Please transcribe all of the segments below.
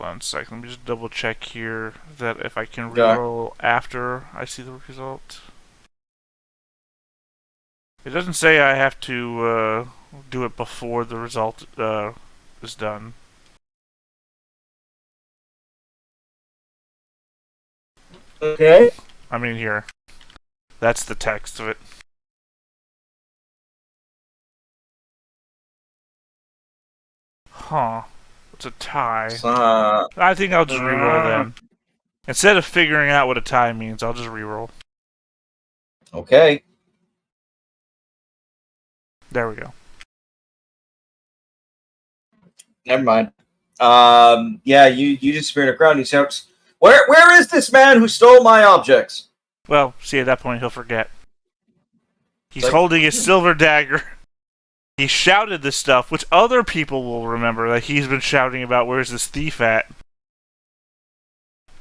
on a sec. Let me just double check here that if I can Okay. reroll after I see the result. It doesn't say I have to do it before the result is done. Okay. I mean, here. That's the text of it. Huh. It's a tie. So, I think I'll just reroll then. Instead of figuring out what a tie means, I'll just reroll. okay. There we go. Never mind. Yeah, you just spirit a crowd and he shouts, Where is this man who stole my objects? Well, see, at that point, he'll forget. He's Like, holding his silver dagger. He shouted this stuff, which other people will remember. Like, he's been shouting about, where's this thief at?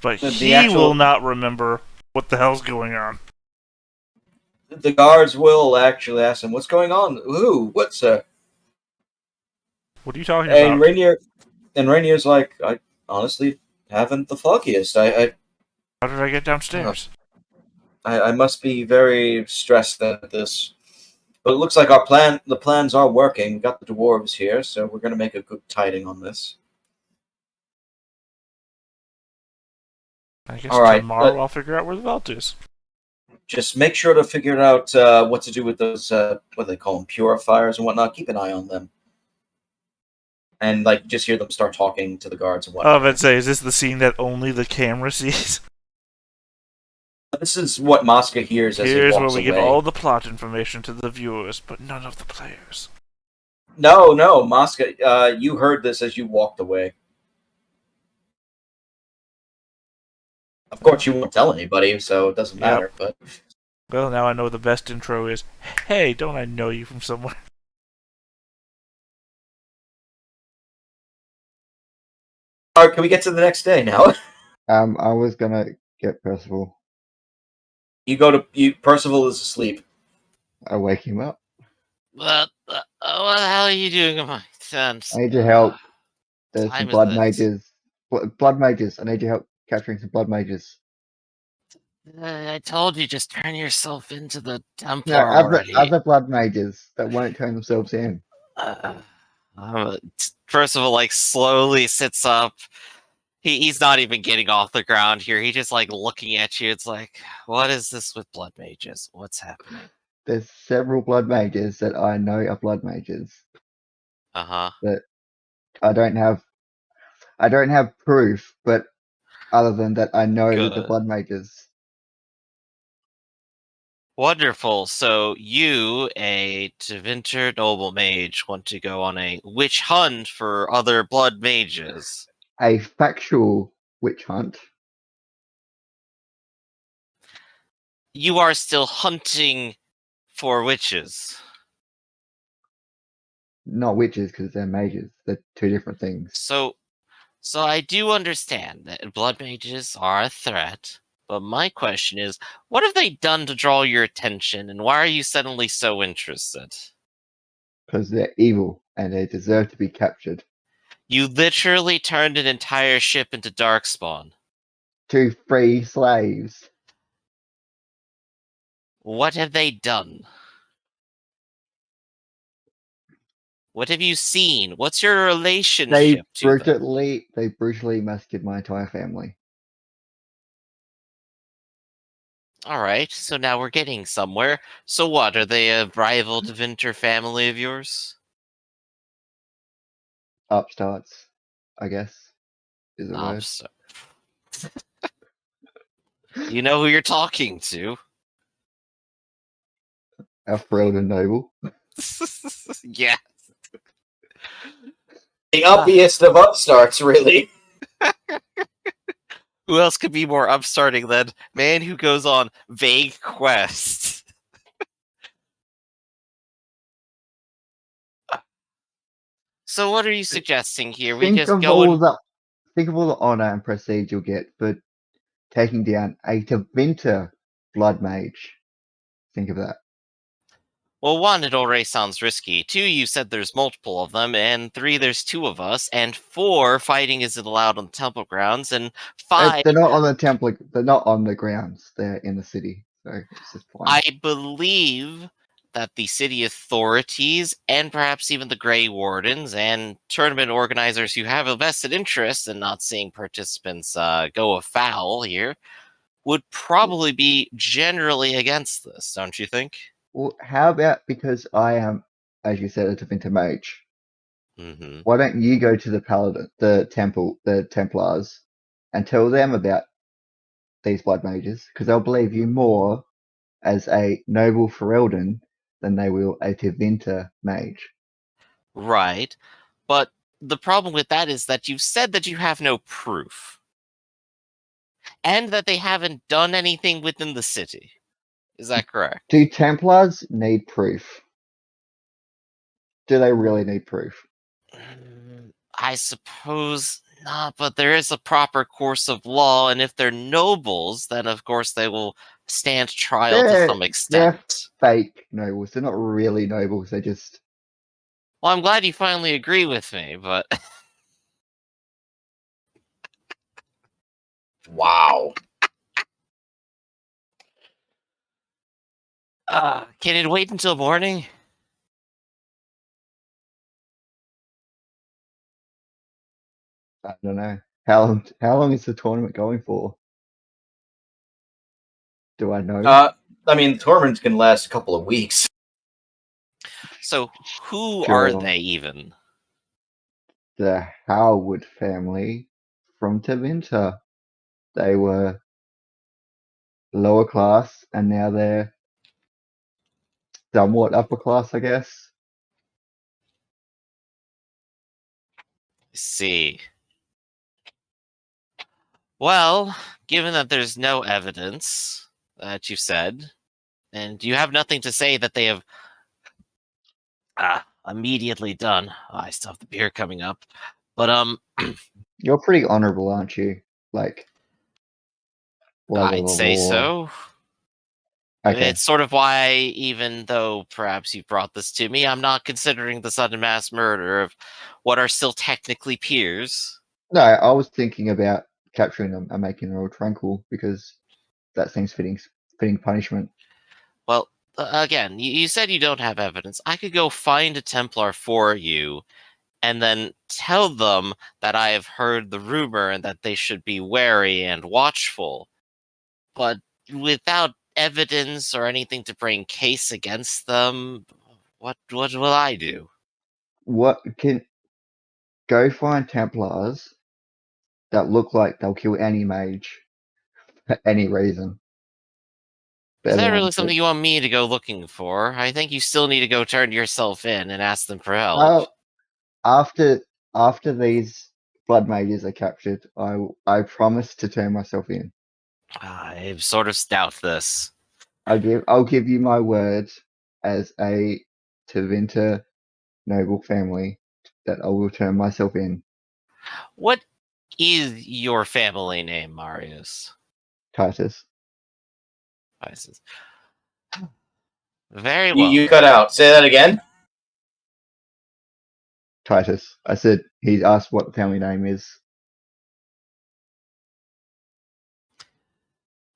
But he will not remember what the hell's going on. The guards will actually ask him, what's going on? Who? What's What are you talking And about? Rainier's like, I honestly haven't the foggiest. How did I get downstairs? I must be very stressed at this. But it looks like the plans are working. We got the dwarves here, so we're gonna make a good tiding on this. I guess All right, tomorrow I'll figure out where the vault is. just make sure to figure out what to do with those what do they call them, purifiers and whatnot. Keep an eye on them, and like just hear them start talking to the guards and whatnot. I'd say, is this the scene that only the camera sees? This is what Mosca hears as he Here's walks where we away. give all the plot information to the viewers, but none of the players. No, Mosca, you heard this as you walked away. Of course, you won't tell anybody, so it doesn't matter. But well, now I know the best intro is, "Hey, don't I know you from somewhere?" all right, can we get to the next day now? I was gonna get Percival. Percival is asleep. I wake him up. What the hell are you doing in my tent? I need your help. There's some Time is blood it? mages. Blood mages. I need your help capturing some blood mages. I told you, just turn yourself into the Templar No, already. other blood mages that won't turn themselves in. Percival like slowly sits up. He's not even getting off the ground here. He just like looking at you. It's like, what is this with blood mages? What's happening? There's several blood mages that I know are blood mages. But I don't have proof, but other than that I know that the blood mages. Wonderful. So you, a Tevinter noble mage, want to go on a witch hunt for other blood mages. A factual witch hunt. You are still hunting for witches. Not witches, because they're mages. They're two different things. So I do understand that blood mages are a threat, but my question is, what have they done to draw your attention, and why are you suddenly so interested? Because they're evil, and they deserve to be captured. You literally turned an entire ship into darkspawn. To free slaves. What have they done? What have you seen? What's your relationship to them? They brutally massacred my entire family. Alright, so now we're getting somewhere. So what, are they a rival Tevinter family of yours? Upstarts, I guess, is the word. You know who you're talking to. Alfred and Noble. Yeah. The uppiest of upstarts, really. Who else could be more upstarting than man who goes on vague quests? So what are you suggesting here? Think of all the honor and prestige you'll get for taking down a Tevinter blood mage. Think of that. Well, one, it already sounds risky. Two, you said there's multiple of them. And three, there's two of us. And four, fighting isn't allowed on the temple grounds. And five, They're not on the temple. They're not on the grounds. They're in the city, so it's just fine. I believe that the city authorities and perhaps even the Grey Wardens and tournament organizers who have a vested interest in not seeing participants go afoul here would probably be generally against this, don't you think? Well, how about, because I am, as you said, a Tevinter mage, Mm-hmm. why don't you go to the paladin, the Templars, and tell them about these blood mages? Because they'll believe you more as a noble Ferelden than they will a Tevinter mage. Right. But the problem with that is that you've said that you have no proof. And that they haven't done anything within the city. Is that correct? Do Templars need proof? Do they really need proof? I suppose not, but there is a proper course of law, and if they're nobles, then of course they will stand trial to some They're extent. fake nobles. They're not really nobles. They're just... Well, I'm glad you finally agree with me, but Wow. can it wait until morning? I don't know. How long is the tournament going for? Do I know? I mean, tournaments can last a couple of weeks. So, who Sure. are they even? The Howard family from Tevinter. They were lower class, and now they're somewhat upper class, I guess. See. Well, given that there's no evidence that you've said, and you have nothing to say that they have immediately done. Oh, I still have the beer coming up. But You're pretty honorable, aren't you? Like, I'd say so. Okay. It's sort of why, even though perhaps you brought this to me, I'm not considering the sudden mass murder of what are still technically peers. No, I was thinking about capturing them and making them all tranquil because that seems fitting punishment. Well, again, you said you don't have evidence. I could go find a Templar for you and then tell them that I have heard the rumor and that they should be wary and watchful. But without evidence or anything to bring case against them, what will I do? What can go find Templars that look like they'll kill any mage for any reason. Is They're the that really ones something you want me to go looking for? I think you still need to go turn yourself in and ask them for help. Well, after these blood mages are captured, I promise to turn myself in. I sort of doubt this. I'll give you my word as a Tevinter noble family that I will turn myself in. What is your family name, Marius? Titus. Titus. Very well. You cut out. Say that again. Titus. I said he asked what the family name is.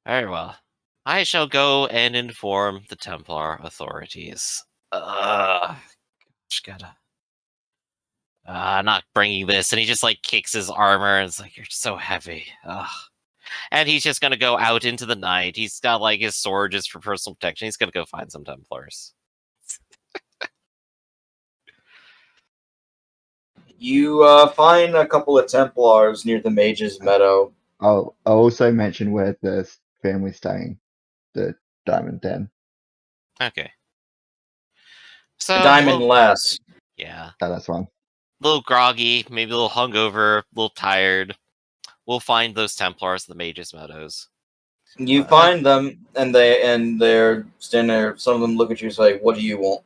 Very well. I shall go and inform the Templar authorities. Gotta. Not bringing this, and he just like kicks his armor, and it's like, you're so heavy. Ugh. And he's just gonna go out into the night. He's got like his sword just for personal protection. He's gonna go find some Templars. You find a couple of Templars near the Mage's Meadow. I'll also mention where the family's staying. The Diamond Den. Okay. So The Diamond Lass. Yeah. Oh, that's one. A little groggy, maybe a little hungover, a little tired. We'll find those Templars in the Mage's Meadows. You find them, and they're standing there. Some of them look at you and say, "What do you want?"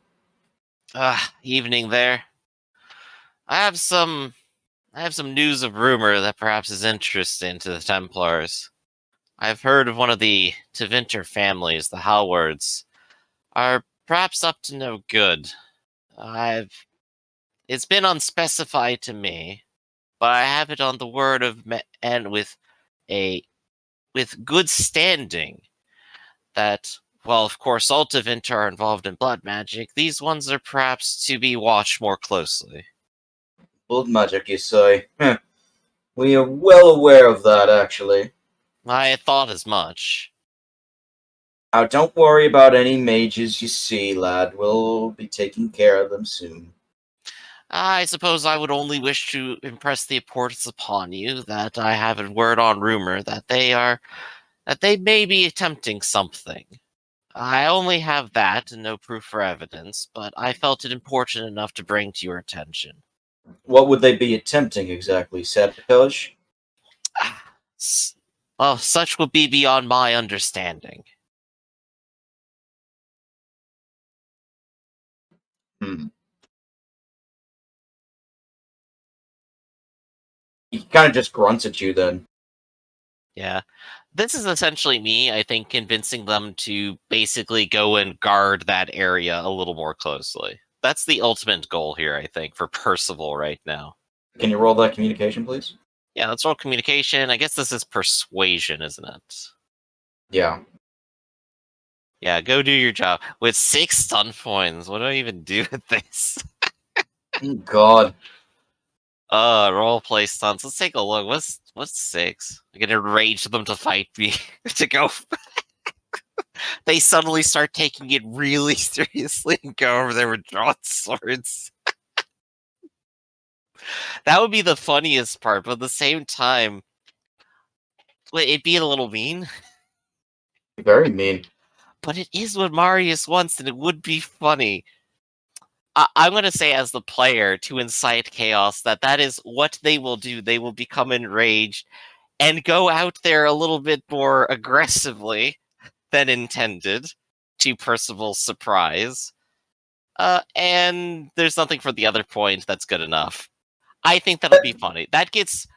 Evening there. I have some news of rumor that perhaps is interesting to the Templars. I've heard of one of the Tevinter families, the Halwards, are perhaps up to no good. It's been unspecified to me, but I have it on the word of and with good standing that, well, of course, Ultivint are involved in blood magic. These ones are perhaps to be watched more closely. Blood magic, you say? We are well aware of that, actually. I thought as much. Now, don't worry about any mages you see, lad. We'll be taking care of them soon. I suppose I would only wish to impress the importance upon you that I have a word on rumor that they may be attempting something. I only have that and no proof or evidence, but I felt it important enough to bring to your attention. What would they be attempting exactly? Sabotage? Well, such would be beyond my understanding. He kind of just grunts at you then. Yeah. This is essentially me, I think, convincing them to basically go and guard that area a little more closely. That's the ultimate goal here, I think, for Percival right now. Can you roll that communication, please? Yeah, let's roll communication. I guess this is persuasion, isn't it? Yeah. Yeah, go do your job. With 6 stun points, what do I even do with this? Oh, God. Role play stunts. Let's take a look. What's 6? I can enrage them to fight me. To go. They suddenly start taking it really seriously and go over there with drawn swords. That would be the funniest part, but at the same time, it'd be a little mean. Very mean. But it is what Marius wants, and it would be funny. I'm going to say as the player, to incite chaos, that is what they will do. They will become enraged and go out there a little bit more aggressively than intended, to Percival's surprise. And there's nothing for the other point that's good enough. I think that'll be funny. That gets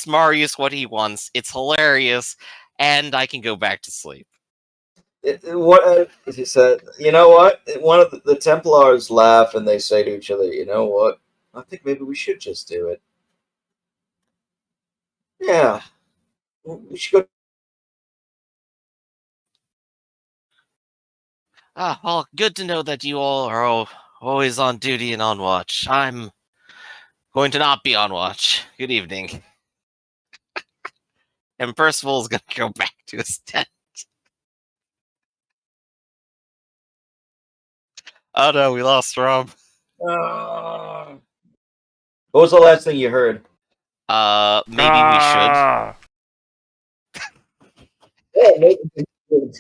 Marius what he wants. It's hilarious, and I can go back to sleep. What he said? You know what? One of the Templars laugh and they say to each other, "You know what? I think maybe we should just do it." Yeah, we should go. Well, good to know that you all are always on duty and on watch. I'm going to not be on watch. Good evening. And Percival's going to go back to his tent. Oh no, we lost Rob. What was the last thing you heard? Maybe we should. Yeah, maybe we should.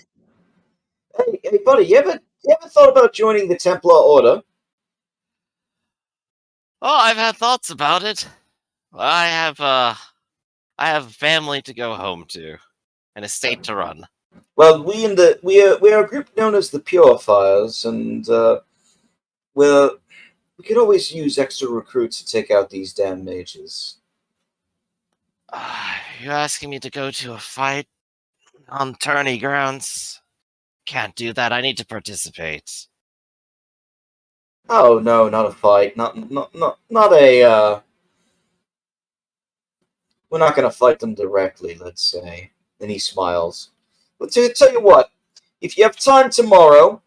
Hey, buddy, you ever thought about joining the Templar Order? Oh, I've had thoughts about it. I have a family to go home to, an estate to run. Well, we are a group known as the Purifiers, and we could always use extra recruits to take out these damn mages. You're asking me to go to a fight on tourney grounds? Can't do that. I need to participate. Oh no, not a fight. Not a. We're not going to fight them directly. Let's say. And he smiles. But to tell you what, if you have time tomorrow,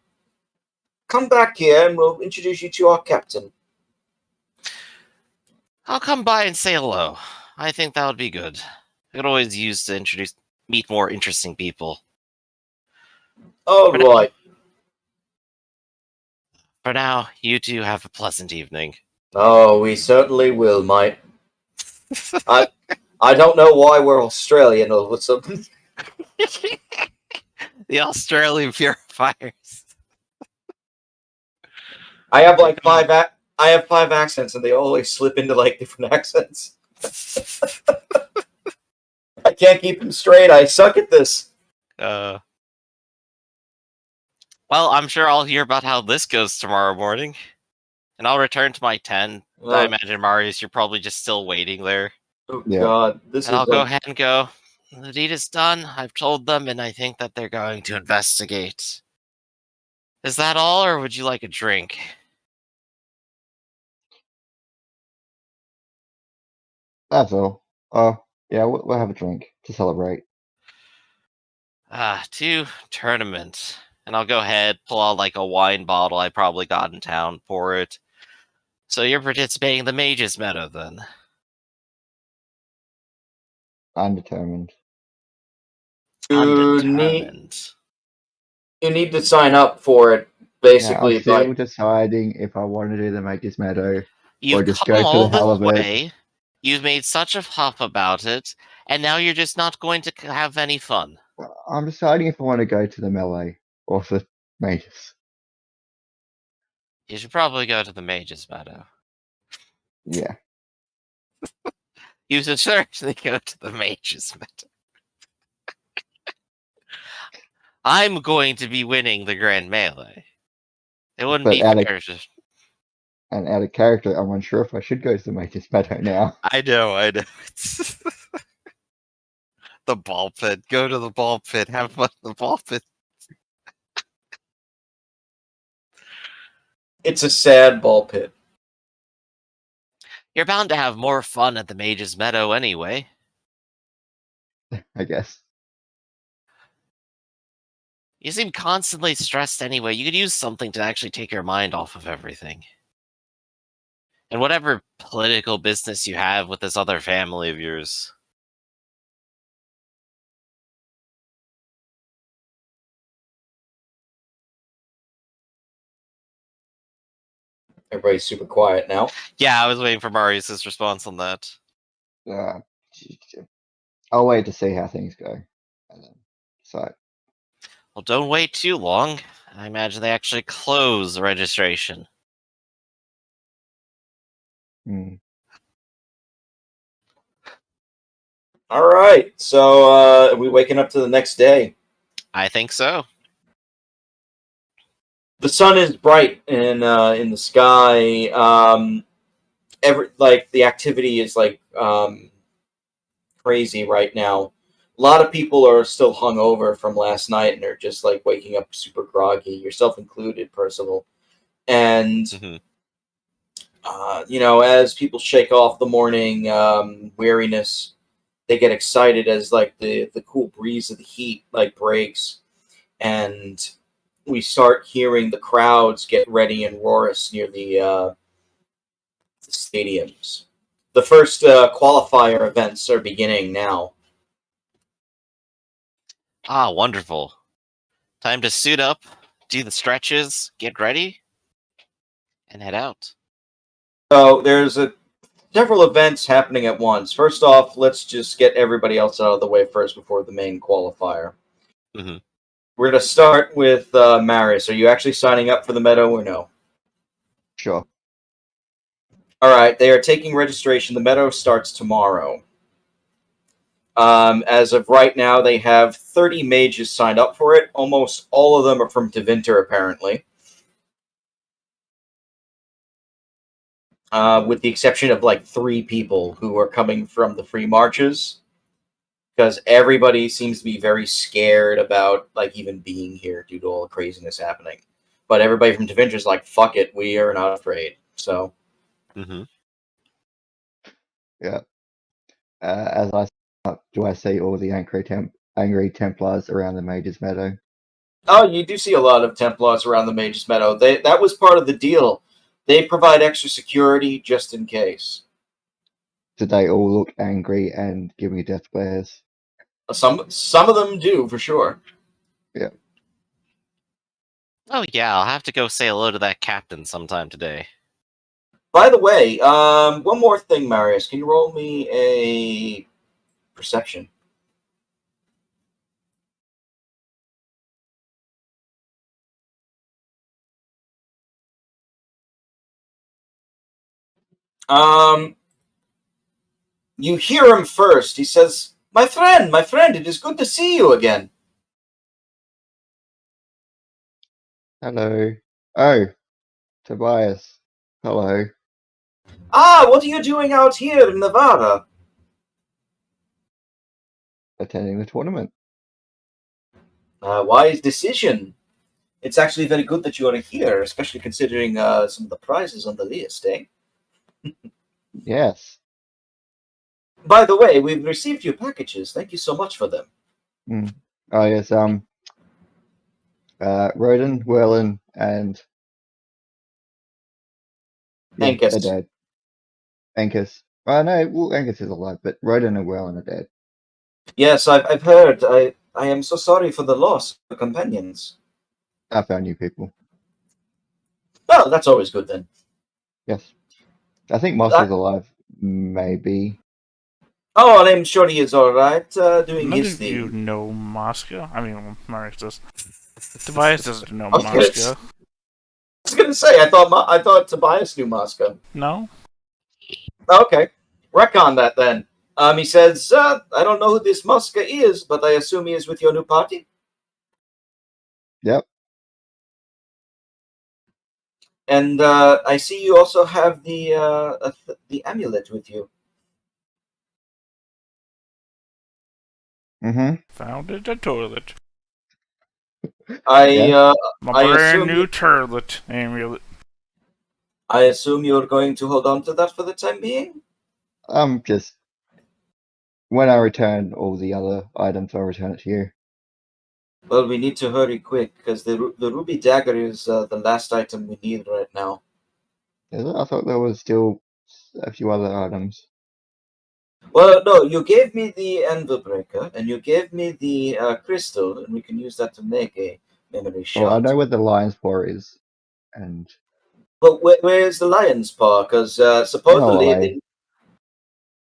come back here and we'll introduce you to our captain. I'll come by and say hello. I think that would be good. I could always use to meet more interesting people. All right. For now, you two have a pleasant evening. Oh, we certainly will, mate. I don't know why we're Australian all of a sudden. The Australian purifiers. I have like I have 5 accents, and they always slip into like different accents. I can't keep them straight. I suck at this. Well, I'm sure I'll hear about how this goes tomorrow morning. And I'll return to my tent. I imagine, Marius, you're probably just still waiting there. Oh, yeah. God. I'll go ahead and go. The deed is done. I've told them, and I think that they're going to investigate. Is that all, or would you like a drink? That's all. Oh, yeah, we'll have a drink to celebrate. 2 tournament. And I'll go ahead, pull out like a wine bottle I probably got in town, pour it. So you're participating in the Mage's Meadow then? Undetermined. Undetermined. You need to sign up for it, basically. I'm still deciding if I want to do the Mage's Meadow You've or just come go to all the hell this of it. way, you've made such a huff about it, and now you're just not going to have any fun. I'm deciding if I want to go to the melee or the mages. You should probably go to the Mage's Meadow. Yeah. You should certainly go to the Mage's Meadow. I'm going to be winning the Grand Melee. It wouldn't But be fair. And out of character, I'm unsure if I should go to the Mage's Meadow now. I know. The ball pit. Go to the ball pit. Have fun in the ball pit. It's a sad ball pit. You're bound to have more fun at the Mage's Meadow anyway. I guess. You seem constantly stressed anyway. You could use something to actually take your mind off of everything. And whatever political business you have with this other family of yours. Everybody's super quiet now. Yeah, I was waiting for Marius' response on that. I'll wait to see how things go. And then decide. Well, don't wait too long. I imagine they actually close the registration. All right, so are we waking up to the next day? I think so. The sun is bright in the sky. The activity is crazy right now. A lot of people are still hungover from last night and are just like waking up super groggy, yourself included, Percival. And as people shake off the morning weariness, they get excited as like the cool breeze of the heat like breaks, and we start hearing the crowds get ready and roarous near the stadiums. The first qualifier events are beginning now. Ah, wonderful. Time to suit up, do the stretches, get ready, and head out. So there's several events happening at once. First off, let's just get everybody else out of the way first before the main qualifier. Mm-hmm. We're going to start with Marius. Are you actually signing up for the Meadow or no? Sure. All right, they are taking registration. The Meadow starts tomorrow. As of right now, they have 30 mages signed up for it. Almost all of them are from Tevinter, apparently. With the exception of like 3 people who are coming from the free marches. Because everybody seems to be very scared about like even being here due to all the craziness happening. But everybody from Tevinter is like, fuck it, we are not afraid. So. Mm-hmm. Yeah. As I do, I see all the angry Templars around the Mage's Meadow. Oh, you do see a lot of Templars around the Mage's Meadow. That was part of the deal. They provide extra security just in case. Do they all look angry and give me death glares? Some of them do, for sure. Yeah. Oh yeah, I'll have to go say hello to that captain sometime today. By the way, one more thing, Marius. Can you roll me a perception? You hear him first. He says, my friend, it is good to see you again. Hello. Oh, Tobias. Hello. Ah, what are you doing out here in Nevada? Attending the tournament. Wise decision. It's actually very good that you are here, especially considering some of the prizes on the list, eh? Yes. By the way, we've received your packages. Thank you so much for them. Oh yes. Roden, Werlin, and Angus. they're dead. Angus. Oh no, well, Angus is alive, but Roden and Werlin are dead. Yes, I've heard. I am so sorry for the loss of your companions. I found new people. Oh, that's always good then. Yes. I think Moss is alive. Maybe. Oh, I'm sure he is all right, doing None his of you thing. know Moscow. I mean, Marek does. Tobias doesn't know Okay. Moscow. I was gonna say, I thought Tobias knew Moscow. No? Okay, wreck on that then. He says, I don't know who this Mosca is, but I assume he is with your new party. Yep. And I see you also have the amulet with you. Mm-hmm. Found it a toilet. Yes. My I brand assume new turlet amulet. I assume you're going to hold on to that for the time being? Just when I return all the other items, I'll return it to you. Well, we need to hurry quick, because the ruby dagger is the last item we need right now. Is it? I thought there was still a few other items. Well, no, you gave me the anvil breaker, and you gave me the crystal, and we can use that to make a memory shot. Well, I know where the lion's paw is, and But where is the lion's paw? Because supposedly...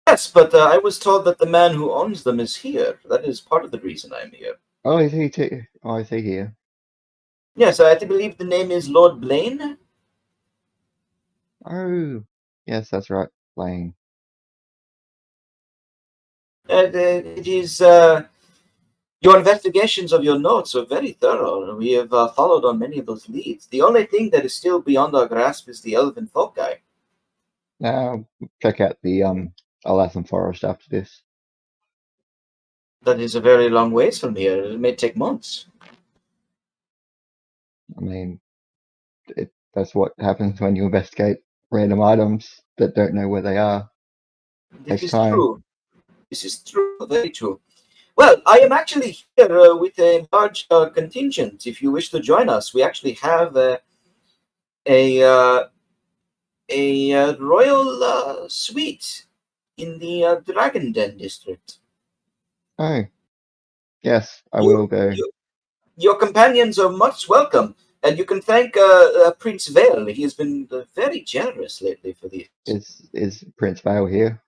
Yes, but I was told that the man who owns them is here. That is part of the reason I'm here. Oh, is he too? Oh, I see here. Yes, I believe the name is Lord Blaine. Oh, yes, that's right. Blaine. It is... your investigations of your notes are very thorough. We have followed on many of those leads. The only thing that is still beyond our grasp is the elven folk guy. Now check out the Alathan Forest after this. That is a very long ways from here. It may take months. I mean, that's what happens when you investigate random items that don't know where they are. This Takes is time. true. This is true. Very true. Well, I am actually here with a large contingent. If you wish to join us, we actually have a royal suite in the Dragon Den district. Oh, yes, I will go. Your companions are much welcome, and you can thank Prince Vale. He has been very generous lately for these. Is Prince Vale here?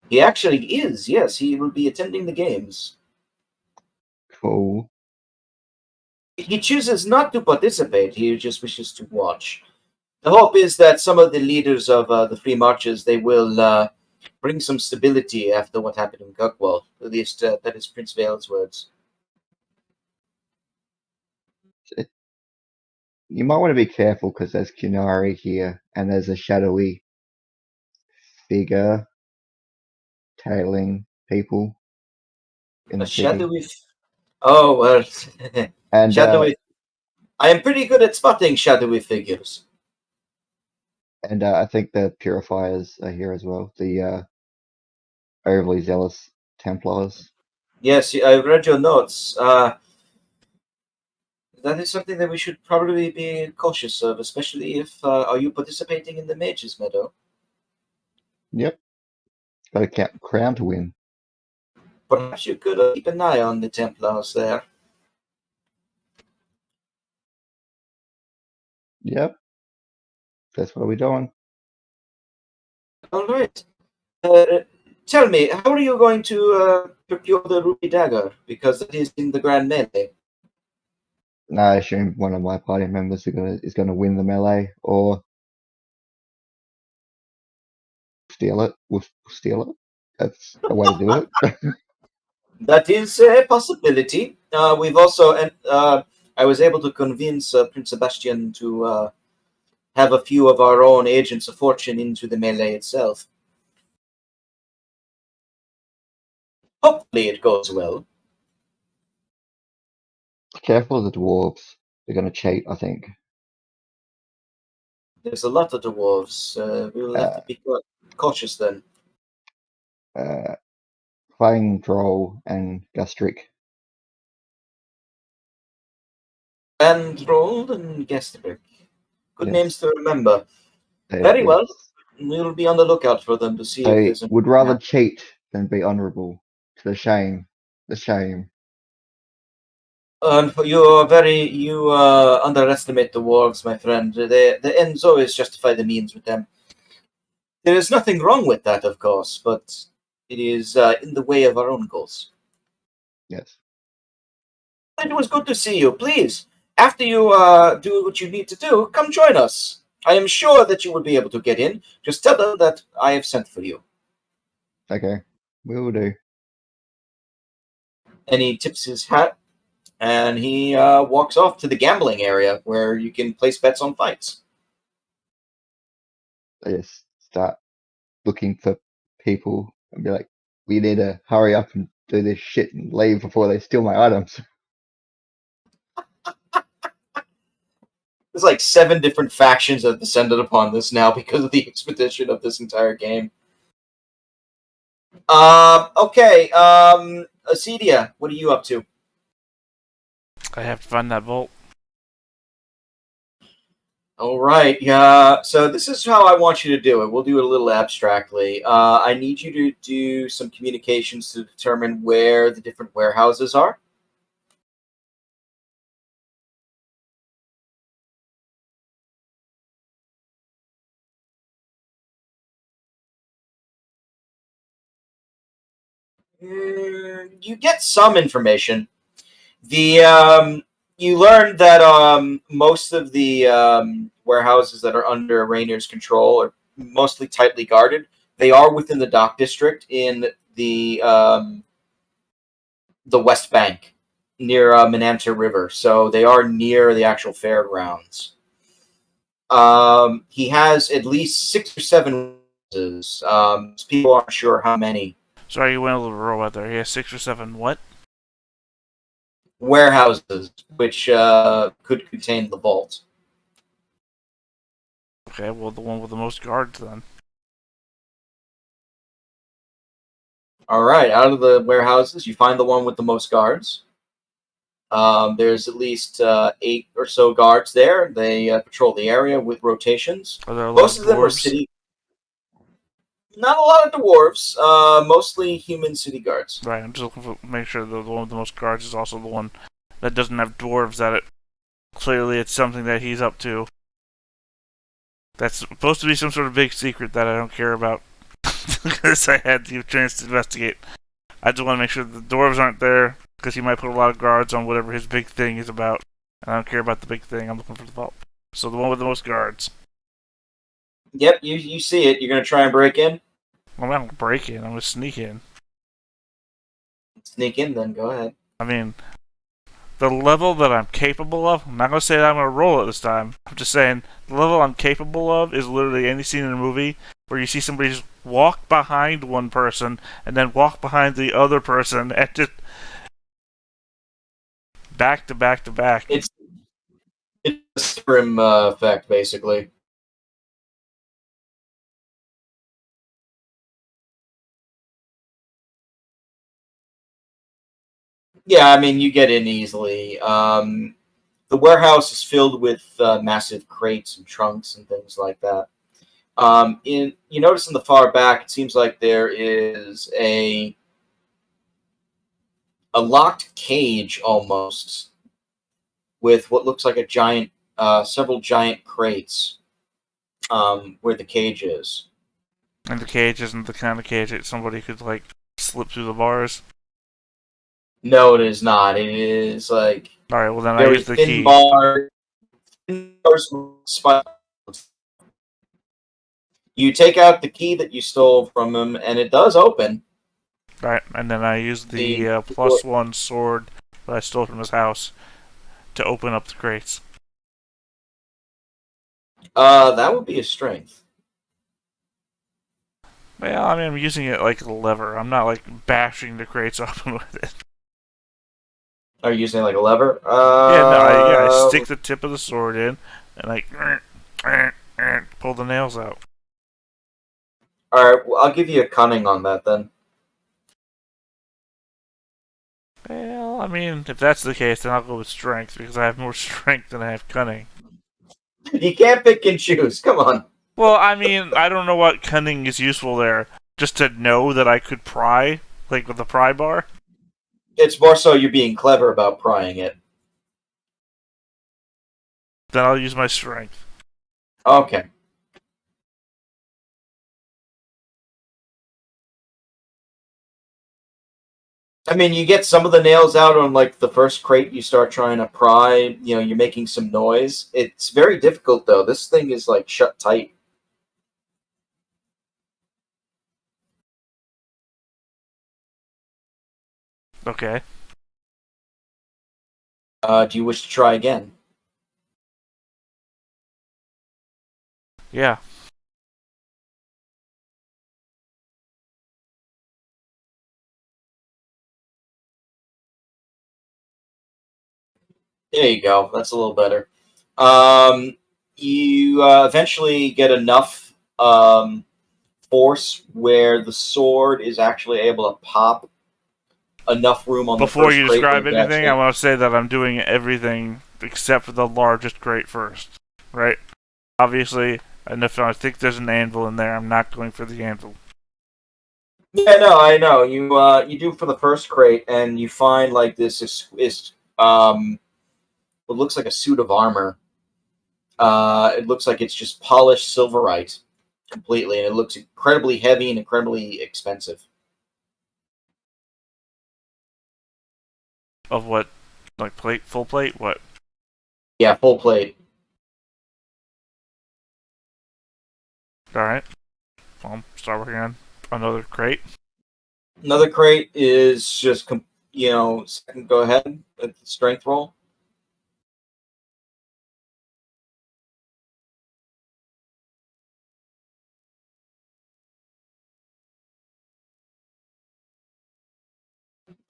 He actually is. Yes, he will be attending the games. Cool. He chooses not to participate. He just wishes to watch. The hope is that some of the leaders of the Free Marches, they will bring some stability after what happened in Kirkwall. At least that is Prince Vale's words. You might want to be careful because there's Kunari here, and there's a shadowy figure tailing people in the city. Shadowy... Oh, well. And shadowy... I am pretty good at spotting shadowy figures. And I think the Purifiers are here as well. The overly zealous Templars. Yes, I've read your notes. That is something that we should probably be cautious of, especially if... are you participating in the Mages Meadow? Yep. Got a crown to win. Perhaps you could keep an eye on the Templars there. Yep. That's what we're doing. All right. Tell me, how are you going to procure the ruby dagger? Because that is in the grand melee. I assume one of my party members is gonna win the melee or steal it. We'll steal it. That's a way to do it. That is a possibility. We've also... I was able to convince Prince Sebastian to have a few of our own agents of fortune into the melee itself. Hopefully it goes well. Careful of the dwarves. They're going to cheat, I think. There's a lot of dwarves. We'll have to be cautious then. Playing Droll and Gastric. And Rold and Gastric. Good Yes. names to remember. Very well. We'll be on the lookout for them to see if there's... They would rather cheat than be honourable. To the shame. The shame. You underestimate the dwarves, my friend. The ends always justify the means with them. There is nothing wrong with that, of course, but it is in the way of our own goals. Yes. It was good to see you. Please, after you do what you need to do, come join us. I am sure that you will be able to get in. Just tell them that I have sent for you. Okay. We will do. And he tips his hat, and he walks off to the gambling area where you can place bets on fights. They just start looking for people and be like, we need to hurry up and do this shit and leave before they steal my items. There's like 7 different factions that have descended upon this now because of the expedition of this entire game. Okay, Acedia, what are you up to? I have to find that vault. All right, yeah. So this is how I want you to do it. We'll do it a little abstractly. I need you to do some communications to determine where the different warehouses are. You get some information. You learn that most of the warehouses that are under Rainier's control are mostly tightly guarded. They are within the dock district in the West Bank near Menanter River, so they are near the actual fairgrounds. He has at least 6 or 7 warehouses. People aren't sure how many. Sorry, you went a little rural out there. He has 6 or 7 what? Warehouses, which could contain the vault. Okay, well, the one with the most guards, then. Alright, out of the warehouses, you find the one with the most guards. There's at least 8 or so guards there. They patrol the area with rotations. Are there a lot Most of of them are dwarves? city... Not a lot of dwarves, mostly human city guards. Right, I'm just looking for make sure the one with the most guards is also the one that doesn't have dwarves at it. Clearly, it's something that he's up to. That's supposed to be some sort of big secret that I don't care about. Because I had the chance to investigate. I just want to make sure the dwarves aren't there, because he might put a lot of guards on whatever his big thing is about. And I don't care about the big thing, I'm looking for the vault. So the one with the most guards. Yep, you see it. You're going to try and break in? I'm not going to break in, I'm going to sneak in. Sneak in, then. Go ahead. I mean, the level that I'm capable of, I'm not going to say that I'm going to roll it this time. I'm just saying, the level I'm capable of is literally any scene in a movie where you see somebody just walk behind one person and then walk behind the other person and just back to back to back. It's a scrim effect, basically. Yeah, I mean, you get in easily. The warehouse is filled with massive crates and trunks and things like that. You notice in the far back, it seems like there is a locked cage almost with what looks like a giant, several giant crates where the cage is. And the cage isn't the kind of cage that somebody could, like, slip through the bars. No, it is not. It is like Alright, well then I very use the thin key. bars, You take out the key that you stole from him, and it does open. Right, and then I use the +1 sword that I stole from his house to open up the crates. That would be a strength. Well, I mean, I'm using it like a lever. I'm not, like, bashing the crates open with it. Are you using like a lever? I stick the tip of the sword in and like pull the nails out. Alright, well, I'll give you a cunning on that then. Well, I mean, if that's the case, then I'll go with strength because I have more strength than I have cunning. You can't pick and choose. Come on. Well, I mean, I don't know what cunning is useful there. Just to know that I could pry, like with the pry bar. It's more so you're being clever about prying it. Then I'll use my strength. Okay. I mean, you get some of the nails out on, like, the first crate you start trying to pry. You know, you're making some noise. It's very difficult, though. This thing is, like, shut tight. Okay. Do you wish to try again? Yeah. There you go. That's a little better. You eventually get enough force where the sword is actually able to pop enough room on Before the first you crate. describe anything, I want to say that I'm doing everything except for the largest crate first. Right? Obviously, and if I think there's an anvil in there, I'm not going for the anvil. Yeah, no, I know. You do for the first crate, and you find like this what looks like a suit of armor. It looks like it's just polished silverite completely, and it looks incredibly heavy and incredibly expensive. Of what? Like plate? Full plate? What? Yeah, full plate. Alright. Well, start working on another crate. Another crate is just, second go ahead with the strength roll.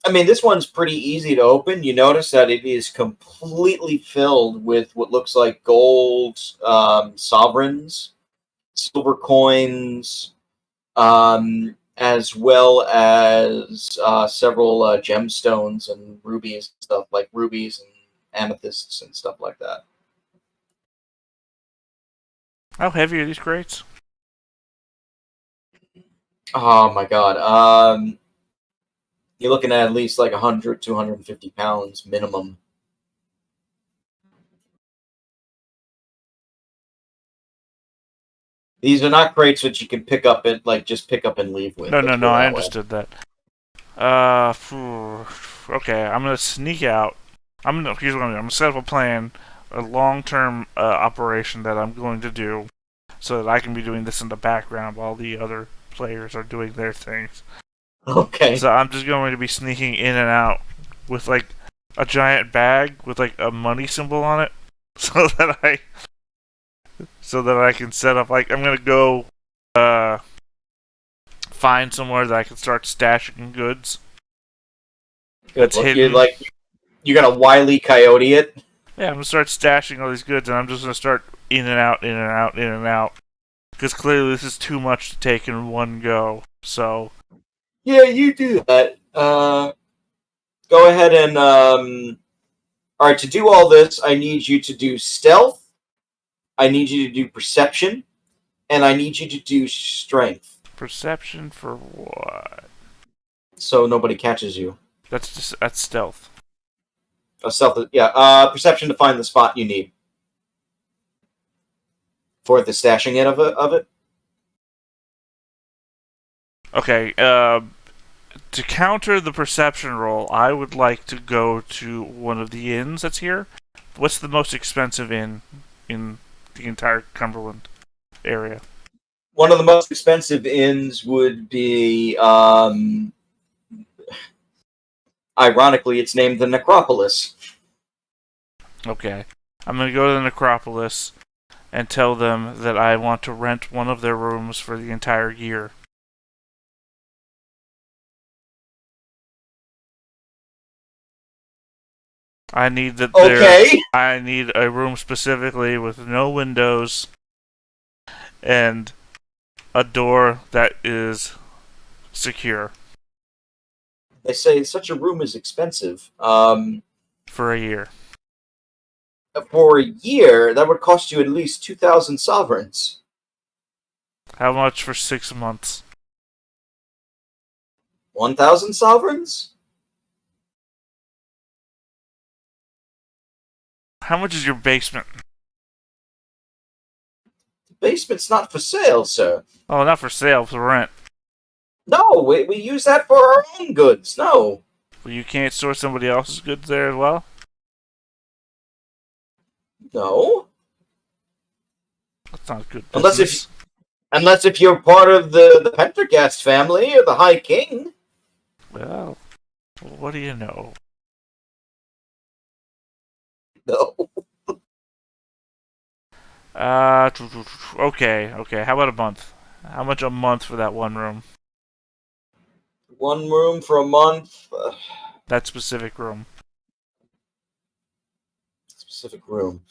I mean, this one's pretty easy to open. You notice that it is completely filled with what looks like gold sovereigns, silver coins, as well as several gemstones and rubies and stuff, like rubies and amethysts and stuff like that. How heavy are these crates? Oh my god. You're looking at least like 100, 250 pounds minimum. These are not crates that you can pick up and just pick up and leave with. No, I understood that. Okay, I'm gonna sneak out. Here's what I'm doing. I'm gonna set up a plan, a long-term operation that I'm going to do, so that I can be doing this in the background while the other players are doing their things. Okay. So I'm just going to be sneaking in and out with like a giant bag with like a money symbol on it, so that I can set up. Like I'm gonna go find somewhere that I can start stashing goods. Good. That's hidden. You're gonna Wile E. Coyote it. Yeah, I'm gonna start stashing all these goods, and I'm just gonna start in and out, in and out, in and out. Because clearly this is too much to take in one go. So yeah, you do that. Go ahead and all right. To do all this, I need you to do stealth. I need you to do perception, and I need you to do strength. Perception for what? So nobody catches you. That's stealth. Stealth, yeah. Perception to find the spot you need for the stashing it of it. Okay. To counter the perception roll, I would like to go to one of the inns that's here. What's the most expensive inn in the entire Cumberland area? One of the most expensive inns would be, ironically, it's named the Necropolis. Okay. I'm going to go to the Necropolis and tell them that I want to rent one of their rooms for the entire year. I need that. Okay. I need a room specifically with no windows and a door that is secure. They say such a room is expensive. For a year. For a year, that would cost you at least 2,000 sovereigns. How much for 6 months? 1,000 sovereigns? How much is your basement? The basement's not for sale, sir. Oh, not for sale, for rent. No, we use that for our own goods. No. Well, you can't store somebody else's goods there as well? No. That's not good Unless business. Unless if you're part of the Pendergast family or the High King. Well, what do you know? No. Okay. How about a month? How much a month for that one room? One room for a month. That specific room. Specific room.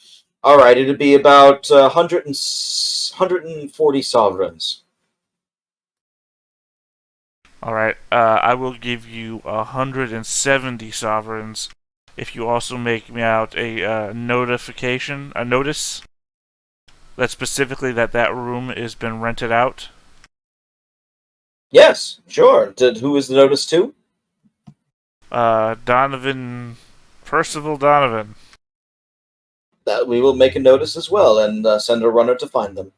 All right, it'd be about 140 sovereigns. All right. I will give you 170 sovereigns if you also make me out a notice that specifically that room has been rented out. Yes, sure. Who is the notice to? Percival Donovan. That we will make a notice as well and send a runner to find them.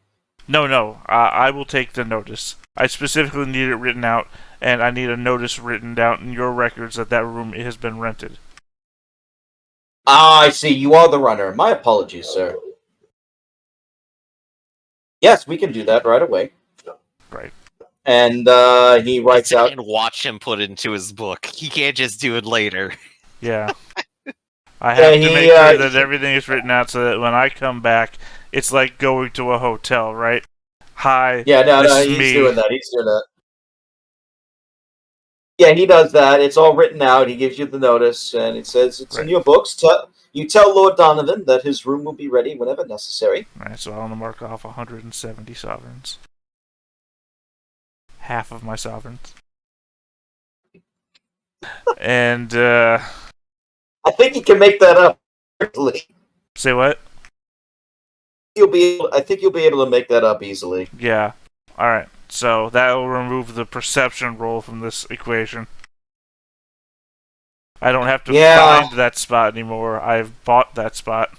No. I will take the notice. I specifically need it written out, and I need a notice written down in your records that room has been rented. Ah, I see. You are the runner. My apologies, sir. Yes, we can do that right away. Right. And he writes out. And watch him put it into his book. He can't just do it later. Yeah. I have to make sure that everything is written out so that when I come back, it's like going to a hotel, right? Hi. Yeah, no, he's doing that. Yeah, he does that. It's all written out. He gives you the notice, and it says it's in your books. You tell Lord Donovan that his room will be ready whenever necessary. Alright, so I want to mark off 170 sovereigns. Half of my sovereigns. And, I think you can make that up quickly. Say what? I think you'll be able to make that up easily. Yeah. Alright, so that will remove the perception roll from this equation. I don't have to find that spot anymore. I've bought that spot.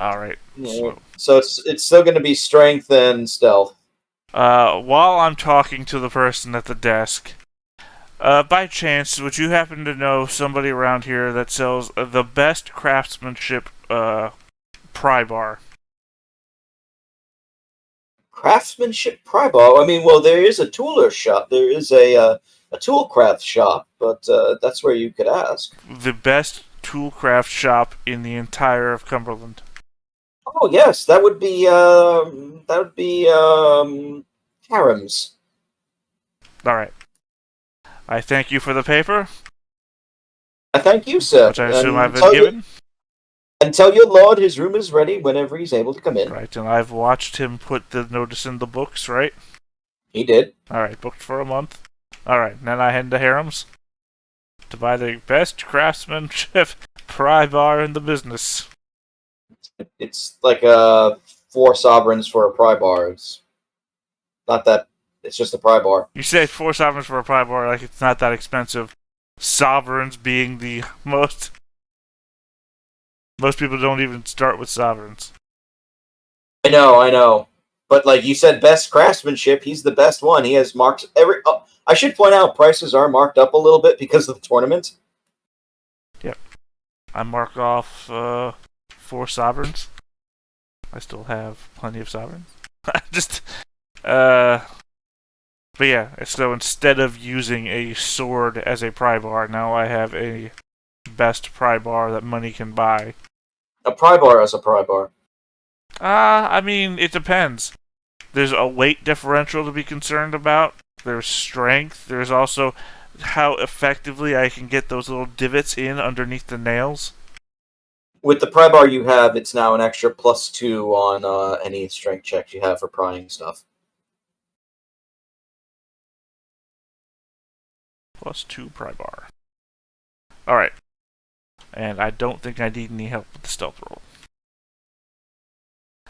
Alright. So it's still going to be strength and stealth. While I'm talking to the person at the desk, by chance, would you happen to know somebody around here that sells the best craftsmanship pry bar? Craftsmanship pry bar? I mean, well, there is a tooler shop. There is a toolcraft shop, but that's where you could ask. The best toolcraft shop in the entire of Cumberland. Oh yes, that would be Harem's. All right. I thank you for the paper. I thank you, sir. Which I assume I've been given. And tell your lord his room is ready whenever he's able to come in. Right, and I've watched him put the notice in the books, right? He did. All right, booked for a month. All right, then I head to Harem's to buy the best craftsmanship pry bar in the business. It's like 4 sovereigns for a pry bar. It's not that. It's just a pry bar. You say 4 sovereigns for a pry bar like it's not that expensive. Sovereigns being the most. Most people don't even start with sovereigns. I know. But like you said, best craftsmanship. He's the best one. He has marks every. Oh, I should point out prices are marked up a little bit because of the tournament. Yep. I mark off 4 sovereigns. I still have plenty of sovereigns. But yeah, so instead of using a sword as a pry bar, now I have a best pry bar that money can buy. A pry bar as a pry bar. I mean, it depends. There's a weight differential to be concerned about. There's strength. There's also how effectively I can get those little divots in underneath the nails? With the pry bar you have, it's now an extra +2 on any strength checks you have for prying stuff. +2 pry bar. Alright. And I don't think I need any help with the stealth roll.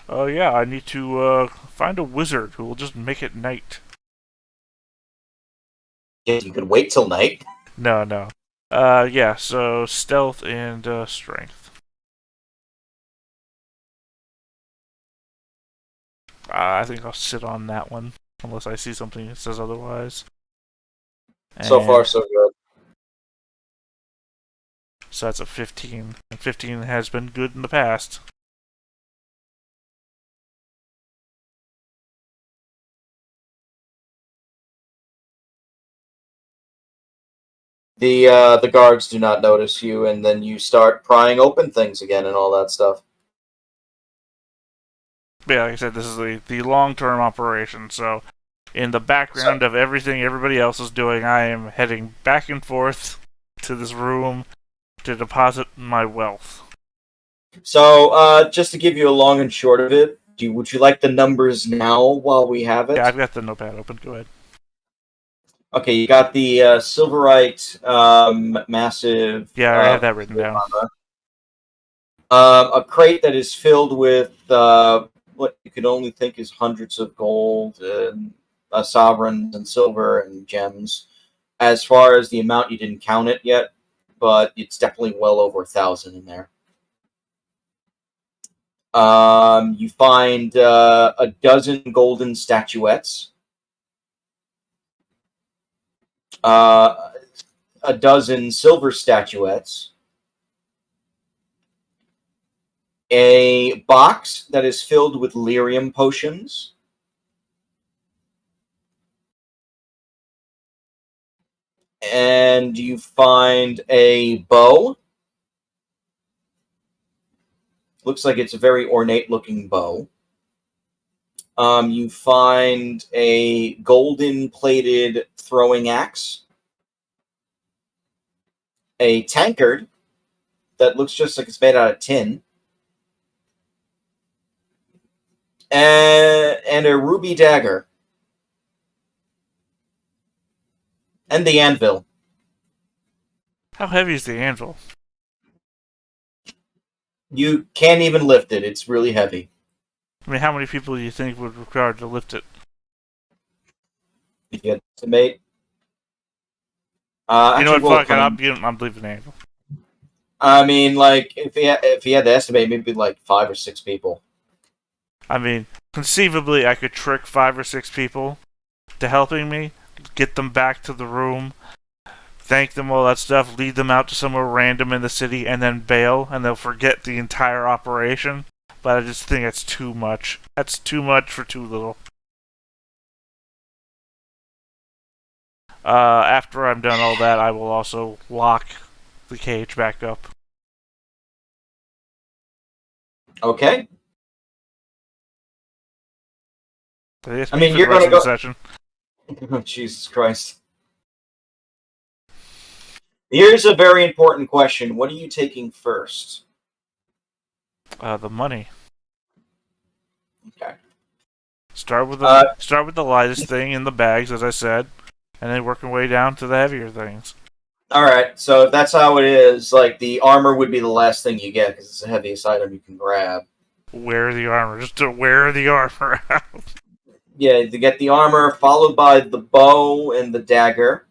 Oh yeah, I need to find a wizard who will just make it night. Yeah, you could wait till night. No. Yeah, so stealth and strength. I think I'll sit on that one, unless I see something that says otherwise. So far, so good. So that's a 15. And 15 has been good in the past. The guards do not notice you, and then you start prying open things again and all that stuff. Yeah, like I said, this is the long-term operation, so in the background of everything everybody else is doing, I am heading back and forth to this room to deposit my wealth. So, just to give you a long and short of it, would you like the numbers now while we have it? Yeah, I've got the notepad open. Go ahead. Okay, you got the Silverite massive... Yeah, I have that written down. A crate that is filled with what you could only think is hundreds of gold, and sovereigns, and silver, and gems. As far as the amount, you didn't count it yet, but it's definitely well over 1,000 in there. You find a dozen golden statuettes, a dozen silver statuettes, a box that is filled with lyrium potions, and you find a bow. Looks like it's a very ornate-looking bow. You find a golden-plated throwing axe, a tankard that looks just like it's made out of tin, and a ruby dagger, and the anvil. How heavy is the anvil? You can't even lift it. It's really heavy. I mean, how many people do you think would require to lift it? If you had to estimate. You know what? Fuck it. I'm leaving the anvil. I mean, like, if he had to estimate, maybe like 5 or 6 people. I mean, conceivably, I could trick 5 or 6 people to helping me, get them back to the room, thank them, all that stuff, lead them out to somewhere random in the city, and then bail, and they'll forget the entire operation. But I just think that's too much. That's too much for too little. After I'm done all that, I will also lock the cage back up. Okay. I mean, you're going to go... Session. Jesus Christ. Here's a very important question. What are you taking first? The money. Okay. Start with the lightest thing in the bags, as I said, and then work your way down to the heavier things. All right. So if that's how it is, like, the armor would be the last thing you get because it's the heaviest item you can grab. Wear the armor. Just to wear the armor out. Yeah, to get the armor, followed by the bow and the dagger,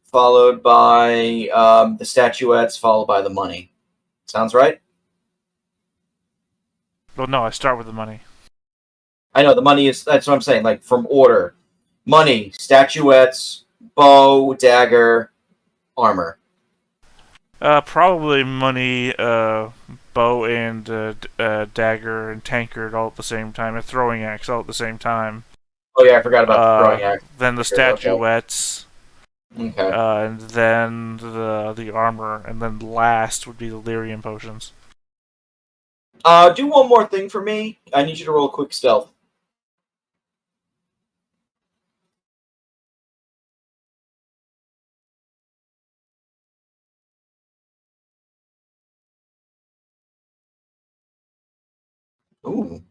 followed by the statuettes, followed by the money. Sounds right? Well, no, I start with the money. I know, the money is... That's what I'm saying, like, from order. Money, statuettes, bow, dagger, armor. Probably money, bow and dagger and tankard all at the same time, and throwing axe all at the same time. Oh yeah, I forgot about the throwing axe. Then the statuettes. Okay. And then the armor, and then last would be the lyrium potions. Do one more thing for me. I need you to roll a quick stealth. Ooh,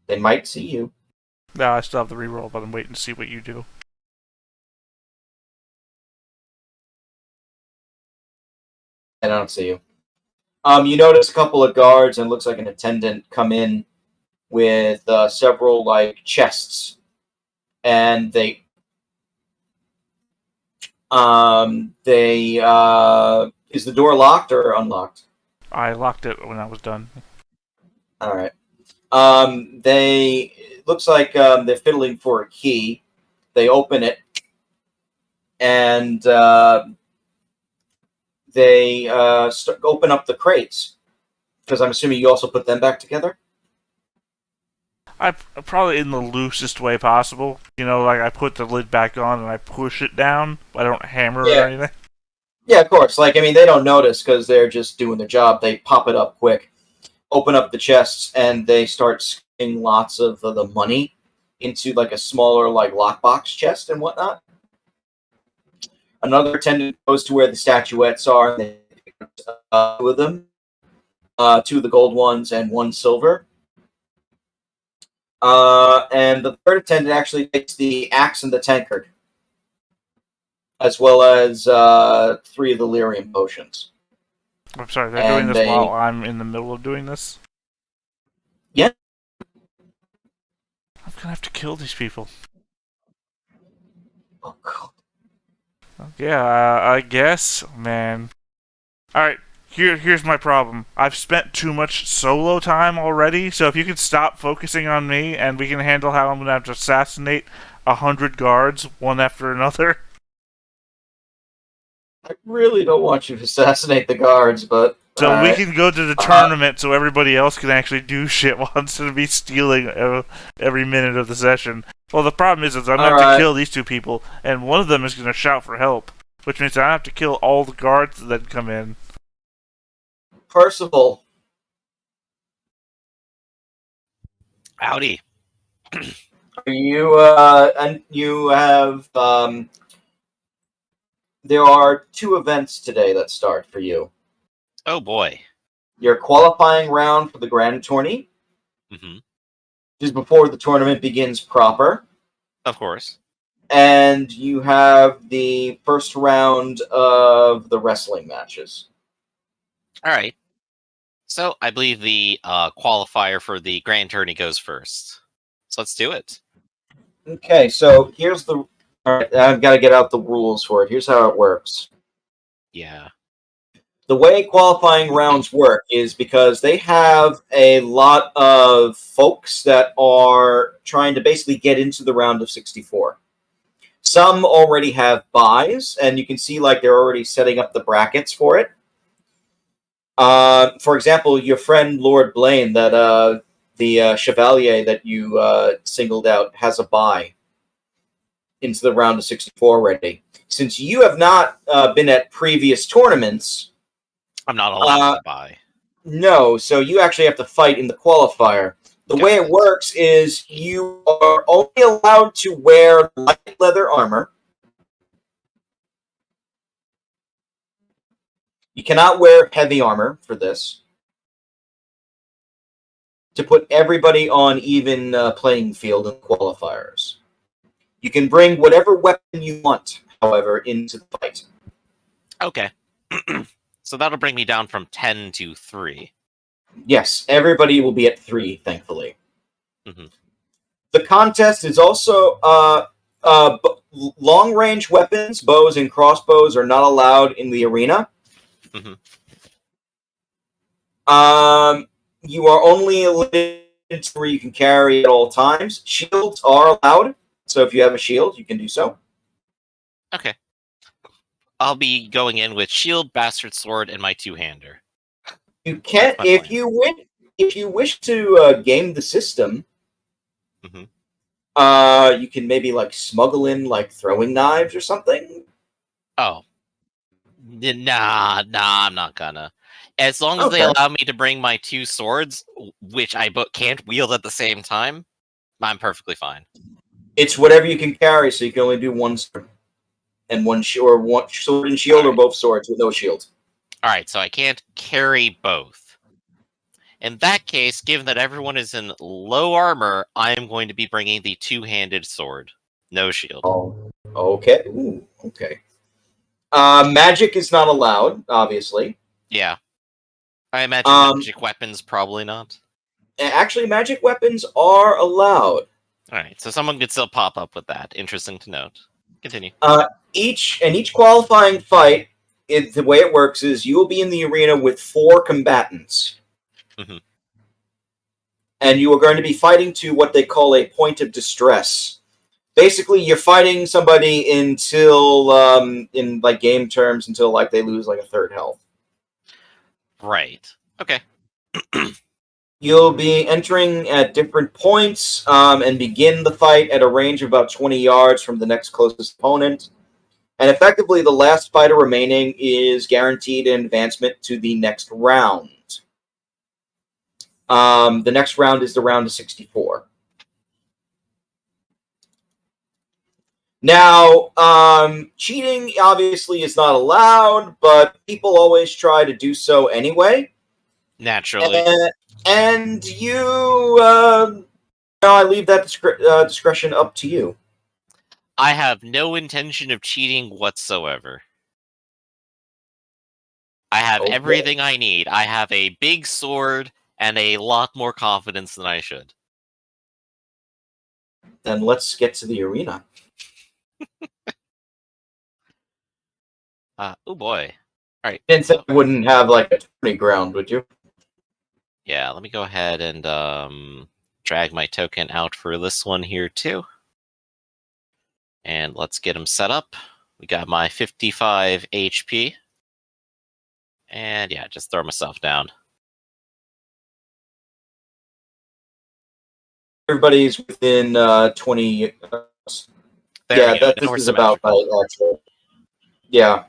they might see you. No, I still have the reroll, but I'm waiting to see what you do. I don't see you. You notice a couple of guards and it looks like an attendant come in with several like chests, and is the door locked or unlocked? I locked it when I was done. All right. It looks like they're fiddling for a key. They open it, and they open up the crates, because I'm assuming you also put them back together. I probably in the loosest way possible. You know, like I put the lid back on and I push it down, but I don't hammer it or anything. Yeah, of course. Like, I mean, they don't notice because they're just doing their job. They pop it up quick, open up the chests, and they start sticking lots of the money into like a smaller like lockbox chest and whatnot. Another attendant goes to where the statuettes are, and they pick up two of them, two of the gold ones and one silver. And the third attendant actually takes the axe and the tankard, as well as 3 of the lyrium potions. I'm sorry, they're doing this while I'm in the middle of doing this? Yeah. I'm gonna have to kill these people. Oh, God. Yeah, I guess, man. Alright, here's my problem. I've spent too much solo time already, so if you could stop focusing on me and we can handle how I'm gonna have to assassinate 100 guards, one after another. I really don't want you to assassinate the guards, but... So we can go to the tournament so everybody else can actually do shit instead of me stealing every minute of the session. Well, the problem is I'm going to have to kill these 2 people, and one of them is going to shout for help, which means I have to kill all the guards that come in. Percival. Howdy. You, and you have, there are 2 events today that start for you. Oh boy. Your qualifying round for the Grand Tourney. Mm-hmm. Just before the tournament begins proper. Of course. And you have the first round of the wrestling matches. All right. So I believe the qualifier for the Grand Tourney goes first. So let's do it. Okay, so here's the... All right, I've got to get out the rules for it. Here's how it works. Yeah. The way qualifying rounds work is because they have a lot of folks that are trying to basically get into the round of 64. Some already have buys, and you can see like they're already setting up the brackets for it. For example, your friend Lord Blaine, that the Chevalier that you singled out, has a buy into the round of 64 already. Since you have not been at previous tournaments, I'm not allowed to buy. No, so you actually have to fight in the qualifier. The way it works is you are only allowed to wear light leather armor. You cannot wear heavy armor for this. To put everybody on even playing field in qualifiers. You can bring whatever weapon you want, however, into the fight. Okay. So that'll bring me down from 10 to 3. Yes, everybody will be at 3, thankfully. Mm-hmm. The contest is also long-range weapons, bows and crossbows, are not allowed in the arena. Mm-hmm. You are only limited to where you can carry at all times. Shields are allowed, so if you have a shield, you can do so. Okay. I'll be going in with shield, bastard sword, and my 2-hander. You can, if you wish to game the system. Mm-hmm. You can maybe like smuggle in like throwing knives or something. Oh, nah, I'm not gonna. As long as they allow me to bring my 2 swords, which I can't wield at the same time, I'm perfectly fine. It's whatever you can carry, so you can only do one sword and one sword and shield, or both swords with no shield. All right, so I can't carry both. In that case, given that everyone is in low armor, I am going to be bringing the two-handed sword. No shield. Oh, okay. Ooh, okay. Magic is not allowed, obviously. Yeah. I imagine magic weapons probably not. Actually, magic weapons are allowed. Alright, so someone could still pop up with that. Interesting to note. Continue. Each qualifying fight, the way it works is you will be in the arena with 4 combatants. Mm-hmm. And you are going to be fighting to what they call a point of distress. Basically, you're fighting somebody until, in like game terms, until like they lose like a third health. Right. Okay. You'll be entering at different points and begin the fight at a range of about 20 yards from the next closest opponent. And effectively, the last fighter remaining is guaranteed an advancement to the next round. The next round is the round of 64. Now, cheating obviously is not allowed, but people always try to do so anyway. Naturally. And you, I leave that discretion up to you. I have no intention of cheating whatsoever. I have everything I need. I have a big sword and a lot more confidence than I should. Then let's get to the arena. Oh boy. Alright. Didn't say you wouldn't have like a 20 ground, would you? Yeah, let me go ahead and drag my token out for this one here too. And let's get him set up. We got my 55 HP. And yeah, just throw myself down. Everybody's within 20. This is about right, actually. Yeah.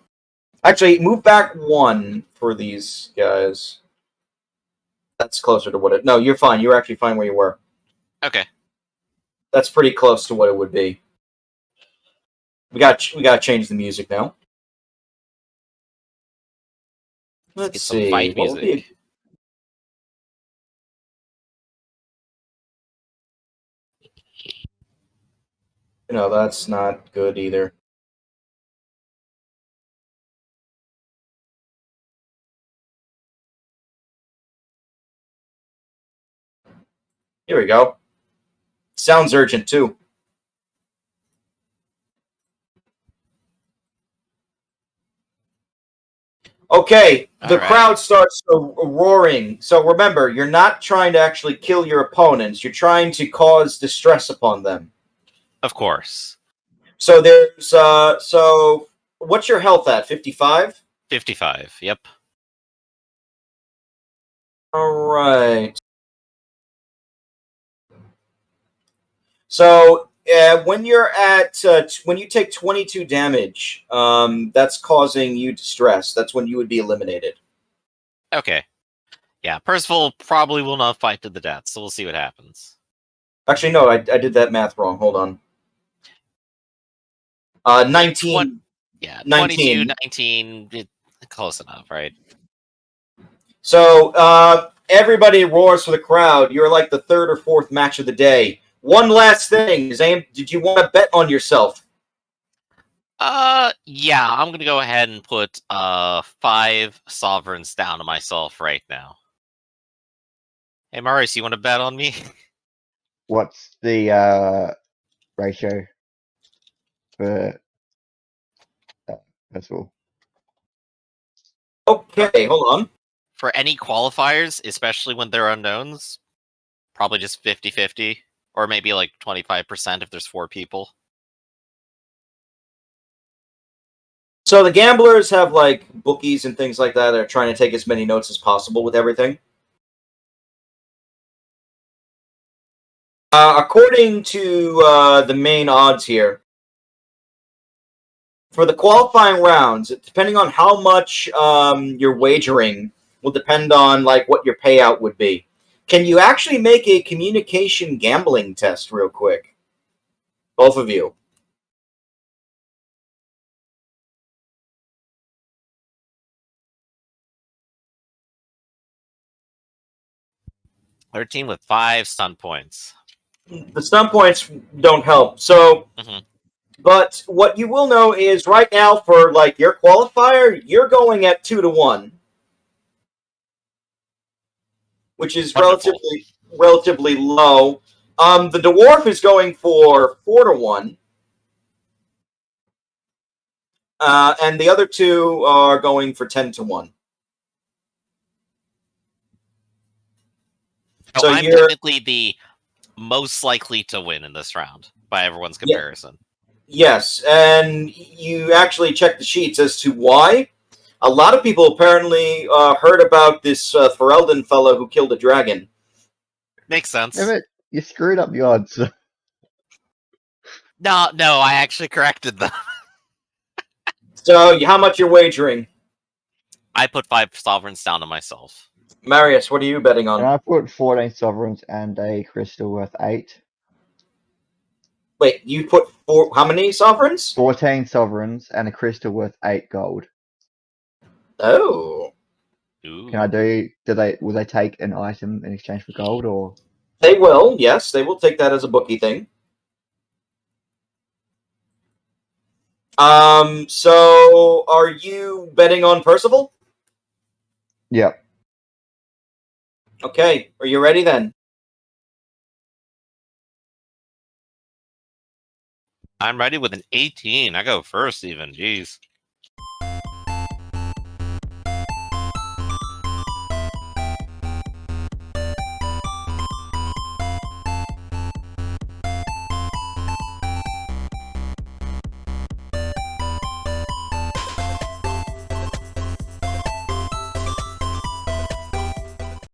Actually, move back 1 for these guys. That's closer to what it... No, you're fine. You're actually fine where you were. Okay. That's pretty close to what it would be. We got to change the music now. Let's see. Some fight music. No, that's not good either. Here we go. Sounds urgent, too. Okay, the crowd starts roaring. So remember, you're not trying to actually kill your opponents. You're trying to cause distress upon them. Of course. So there's so what's your health at? 55? 55. Yep. All right. So when you're at when you take 22 damage, that's causing you distress. That's when you would be eliminated. Okay. Yeah, Percival probably will not fight to the death, so we'll see what happens. Actually, no, I did that math wrong. Hold on. 19. Yeah, 19. 19, close enough, right? So everybody roars for the crowd. You're like the 3rd or 4th match of the day. One last thing, Zane, did you want to bet on yourself? Yeah, I'm gonna go ahead and put 5 sovereigns down to myself right now. Hey, Marius, you want to bet on me? What's the ratio for Percival? Okay, hold on. For any qualifiers, especially when they're unknowns, probably just 50-50, or maybe like 25% if there's 4 people. So the gamblers have like bookies and things like that. They're trying to take as many notes as possible with everything. According to the main odds here, for the qualifying rounds, depending on how much you're wagering, will depend on like what your payout would be. Can you actually make a communication gambling test real quick? Both of you. 13 with 5 stun points. The stun points don't help. So, Mhm. but what you will know is right now for like your qualifier, you're going at 2-1, which is Wonderful. relatively low. The dwarf is going for 4-1. And the other two are going for 10-1. So I'm technically the most likely to win in this round by everyone's comparison. Yes, and you actually check the sheets as to why. A lot of people apparently heard about this Ferelden fellow who killed a dragon. Makes sense. Yeah, but you screwed up the odds. No, I actually corrected them. So, how much you're wagering? I put 5 sovereigns down to myself. Marius, what are you betting on? And I put 14 sovereigns and a crystal worth 8. Wait, you put how many sovereigns? 14 sovereigns and a crystal worth 8 gold. Oh. Ooh. Can I will they take an item in exchange for gold, or? They will, yes. They will take that as a bookie thing. So are you betting on Percival? Yep. Okay, are you ready then? I'm ready with an 18. I go first even, jeez.